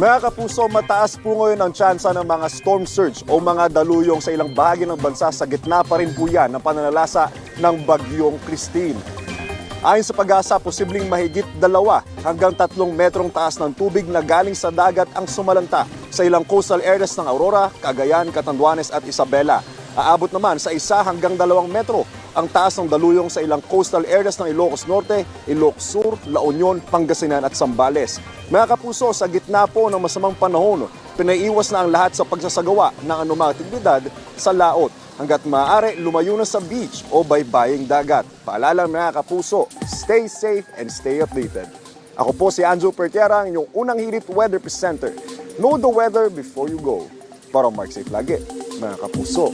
Mga kapuso, mataas po ngayon ang tsansa ng mga storm surge o mga daluyong sa ilang bahagi ng bansa. Sa gitna pa rin po yan ng pananalasa ng bagyong Christine. Ayon sa Pag-asa, posibleng mahigit 2 hanggang 3 metrong taas ng tubig na galing sa dagat ang sumalanta sa ilang coastal areas ng Aurora, Cagayan, Catanduanes at Isabela. Aabot naman sa 1 hanggang 2 metro ang taas ng daluyong sa ilang coastal areas ng Ilocos Norte, Ilocos Sur, La Union, Pangasinan at Zambales. Mga kapuso, sa gitna po ng masamang panahon, pinaiiwas na ang lahat sa pagsasagawa ng anumang aktibidad sa laot. Hanggat maaari, lumayo na sa beach o baybaying dagat. Paalala mga kapuso, stay safe and stay updated. Ako po si Anjo Pertiera, ang inyong unang hirit weather presenter. Know the weather before you go. Para Mark Safe lagi, mga kapuso.